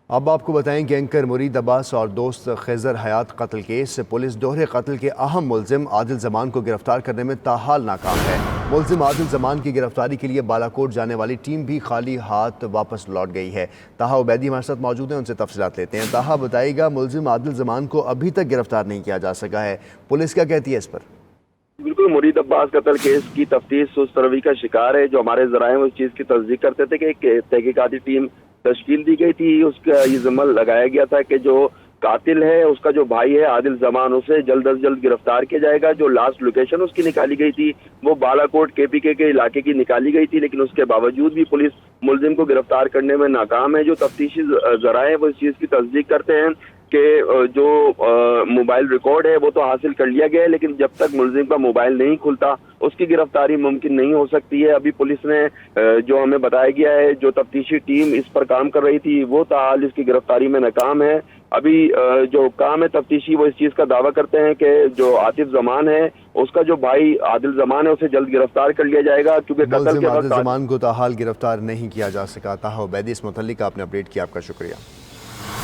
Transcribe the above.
अब आपको बताएं कि एंकर मुरीद अब्बास और दोस्त खैजर हयात कत्ल केस से पुलिस दोहरे कत्ल के अहम मुलजिम आदिल जमान को गिरफ्तार करने में ताहाल नाकाम है। मुलजिम आदिल जमान की गिरफ्तारी के लिए बालाकोट जाने वाली टीम भी खाली हाथ वापस लौट गई है। ताहा उबैदी हमारे साथ मौजूद हैं, उनसे तफसीलात लेते हैं। ताहा, बताइएगा, मुलजिम आदिल जमान को अभी तक गिरफ्तार नहीं किया जा सका है, पुलिस क्या कहती है इस पर? बिल्कुल, मुरीद अब्बास कत्ल केस की तफ्तीश सुस्त रवि का शिकार है। जो हमारे जराए उस चीज की तस्दीक करते थे कि एक तहकीकाती टीम तश्कील दी गई थी, उसका ये ज़िम्मा लगाया गया था कि जो कातिल है उसका जो भाई है आदिल जमान, उसे जल्द अज जल्द गिरफ्तार किया जाएगा। जो लास्ट लोकेशन उसकी निकाली गई थी वो बालाकोट केपीके के इलाके की निकाली गई थी, लेकिन उसके बावजूद भी पुलिस मुलजिम को गिरफ्तार करने में नाकाम है। जो तफ्तीशी जराए वो इस चीज की तस्दीक करते हैं कि जो मोबाइल रिकॉर्ड है वो तो हासिल कर लिया गया है, लेकिन जब तक मुलजिम का मोबाइल नहीं खुलता उसकी गिरफ्तारी मुमकिन नहीं हो सकती है। अभी पुलिस ने जो हमें बताया गया है, जो तफ्तीशी टीम इस पर काम कर रही थी वो ताहाल इसकी गिरफ्तारी में नाकाम है। अभी जो काम है तफ्तीशी वो इस चीज का दावा करते हैं कि जो आतिफ जमान है उसका जो भाई आदिल जमान है उसे जल्द गिरफ्तार कर लिया जाएगा, क्योंकि कत्ल के आदिल जमान को ताहाल गिरफ्तार नहीं किया जा सका। ताहा उबैदी, इस मुतल्लिक आपने अपडेट किया, आपका शुक्रिया।